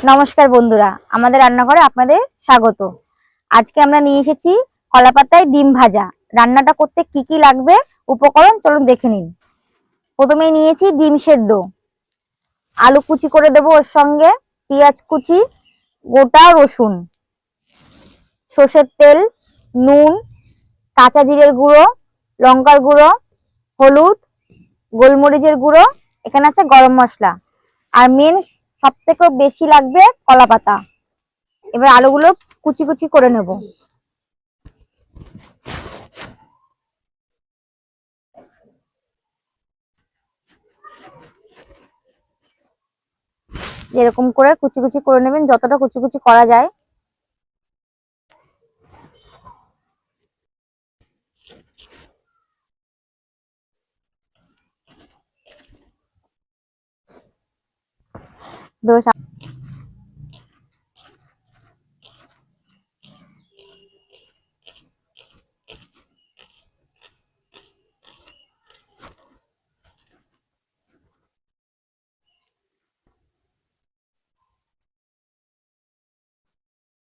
নমস্কার বন্ধুরা, আমাদের রান্নাঘরে আপনাদের স্বাগত। আজকে আমরা নিয়ে এসেছি কলা পাতায় ডিম ভাজা। রান্নাটা করতে কি কি লাগবে উপকরণ চলুন দেখে নিন। প্রথমেই নিয়েছি ডিম সেদ্ধ, আলু কুচি করে দেবো ওর সঙ্গে, পেঁয়াজ কুচি, গোটা রসুন, সর্ষের তেল, নুন, কাঁচা জিরের গুঁড়ো, লঙ্কার গুঁড়ো, হলুদ, গোলমরিচের গুঁড়ো, এখানে আছে গরম মশলা, আর মেন সব থেকে বেশি লাগবে কলা পাতা। এবার আলুগুলো কুচি কুচি করে নেব। এরকম করে কুচি কুচি করে নেবেন, যতটা কুচি কুচি করা যায়।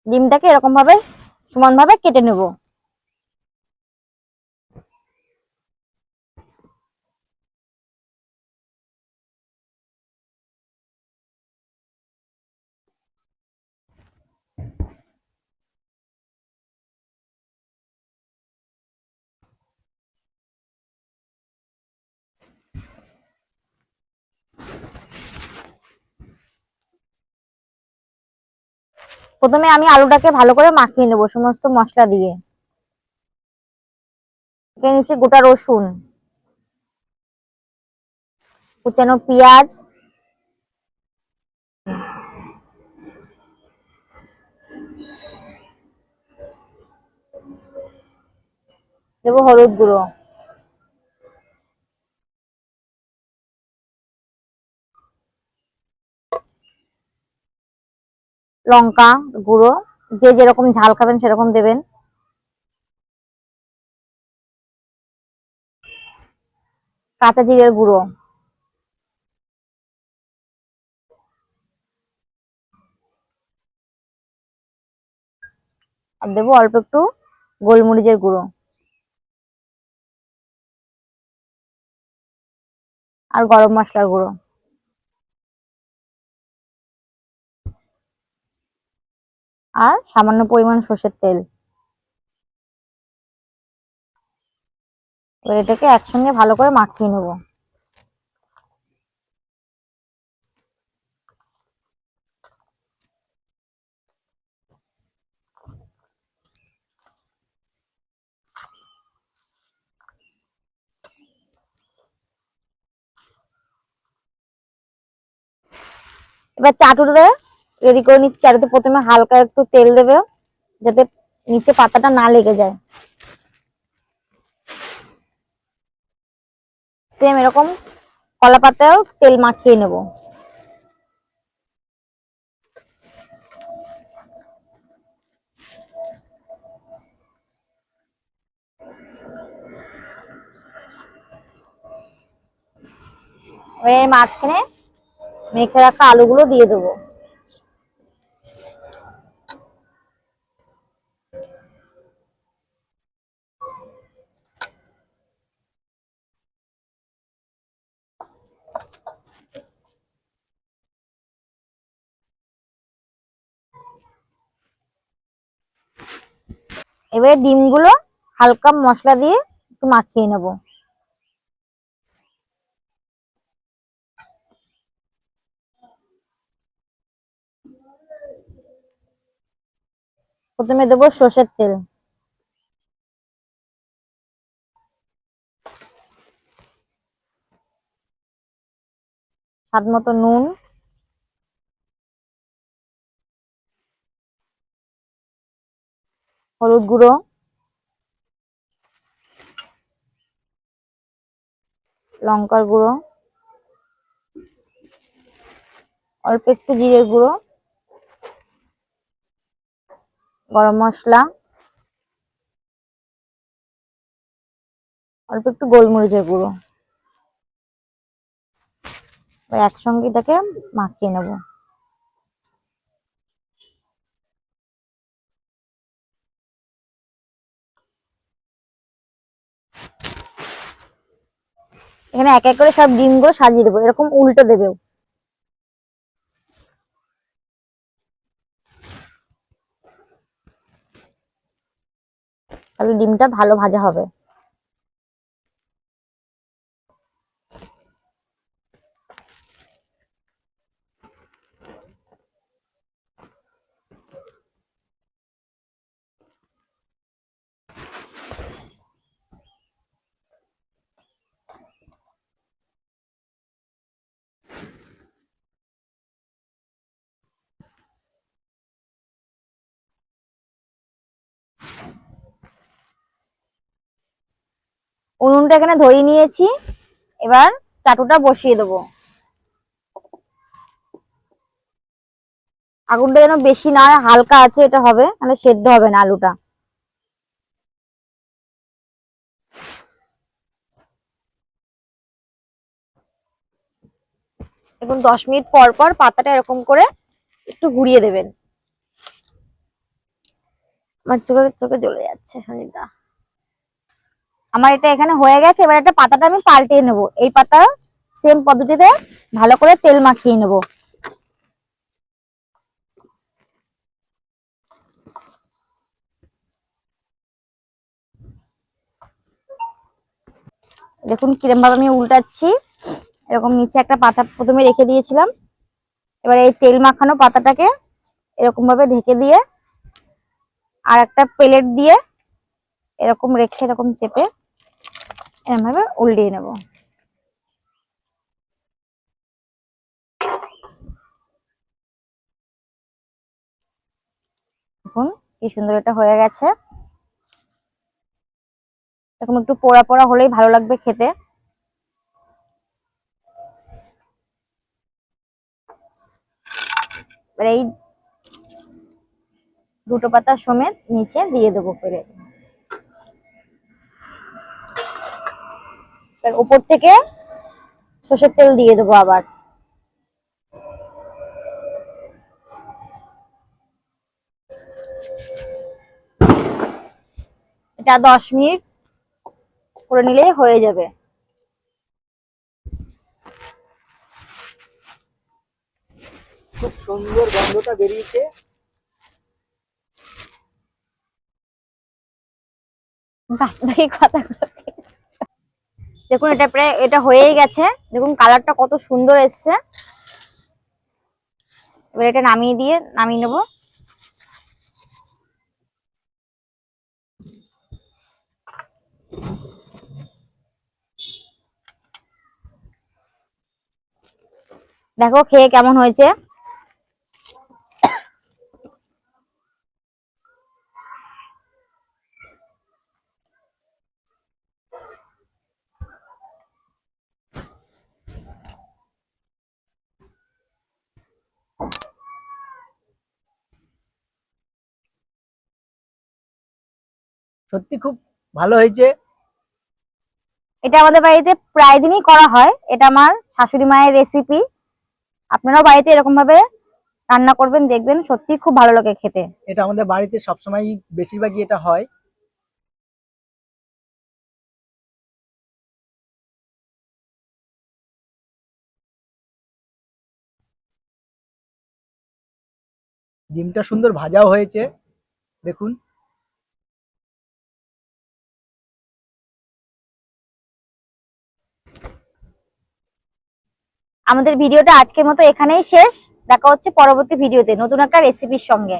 ডিমটাকে এরকম ভাবে সমান ভাবে কেটে নেব। প্রথমে আমি আলুটাকে ভালো করে মাখিয়ে নেব সমস্ত মশলা দিয়ে। এখানে নিচে গোটা রসুন, কুচানো পেঁয়াজ, দেবো হলুদ গুঁড়ো, লঙ্কা গুঁড়ো, যে যেরকম ঝাল খাবেন সেরকম দেবেন, কাঁচা জিরের গুঁড়ো, আর দেবো অল্প একটু গোলমরিচের গুঁড়ো আর গরম মশলার গুঁড়ো, আর সামান্য পরিমাণ সর্ষের তেল। এবার এটাকে একসঙ্গে ভালো করে মাখিয়ে নেব। এবার চাটুতে রেডি করে নিচ্ছি। চাটুতে প্রথমে হালকা একটু তেল দেবে, যাতে নিচে পাতাটা না লেগে যায়। সেম এরকম কলা পাতায়ও তেল মাখিয়ে নেব। এর মাঝখানে মেখে রাখা আলুগুলো দিয়ে দেবো। এবারে ডিমগুলো হালকা মশলা দিয়ে একটু মাখিয়ে নেব। প্রথমে দেবো সর্ষের তেল, স্বাদ মতো নুন, হলুদ গুঁড়ো, লঙ্কার গুঁড়ো, অল্প একটু জিরের গুঁড়ো, গরম মশলা, অল্প একটু গোলমরিচের গুঁড়ো। একসঙ্গে এটাকে মাখিয়ে নেব। এখানে এক এক করে সব ডিমগুলো সাজিয়ে দেবো, এরকম উল্টে দেবে। তাহলে ডিমটা ভালো ভাজা হবে। উনুনটা এখানে ধরিয়ে নিয়েছি, এবার চাটুটা বসিয়ে দেবো। আগুনটা যেন বেশি না হয়, হালকা আছে এটা হবে, মানে সেদ্ধ হবে না আলুটা। এখন 10 মিনিট পর পর পাতাটা এরকম করে একটু ঘুরিয়ে দেবেন। আমার চোখে চোখে জ্বলে যাচ্ছে সঞ্জিতা। আমার এটা এখানে হয়ে গেছে, এবার একটা পাতাটা আমি পাল্টিয়ে নেব। এই পাতা সেম পদ্ধতিতে ভালো করে তেল মাখিয়ে নেব। দেখুন কিরম ভাবে আমি উল্টাচ্ছি। এরকম নিচে একটা পাতা প্রথমে রেখে দিয়েছিলাম, এবার এই তেল মাখানো পাতাটাকে এরকম ভাবে ঢেকে দিয়ে আর একটা প্লেট দিয়ে এরকম রেখে এরকম চেপে এরকম ভাবে উল্টিয়ে নেব। দেখুন কি সুন্দর এটা হয়ে গেছে। এরকম একটু পোড়া পোড়া হলেই ভালো লাগবে খেতে। এবার এই দুটো পাতা সমেত নিচে দিয়ে দেবো পেরে। উপর থেকে সর্ষের তেল দিয়ে দেবো আবার। এটা 10 মিনিট করে নিলেই হয়ে যাবে। খুব সুন্দর গন্ধটা বেরিয়েছে। বাকি কথা দেখুন, এটা প্রায় এটা হয়েই গেছে। দেখুন কালারটা কত সুন্দর এসছে। এবার এটা নামিয়ে নেবো। দেখো খেয়ে কেমন হয়েছে। সত্যি খুব ভালো হয়েছে। এটা আমাদের বাড়িতে প্রায় দিনই করা হয়। এটা আমার শাশুড়ি মায়ের রেসিপি। আপনারাও বাড়িতে এরকম ভাবে রান্না করবেন, দেখবেন সত্যি খুব ভালো লাগে খেতে। এটা আমাদের বাড়িতে সবসময় বেশিরভাগই এটা হয়। ডিমটা সুন্দর ভাজাও হয়েছে দেখুন। আমাদের ভিডিওটা আজকের মতো এখানেই শেষ। দেখা হচ্ছে পরবর্তী ভিডিওতে নতুন একটা রেসিপির সঙ্গে।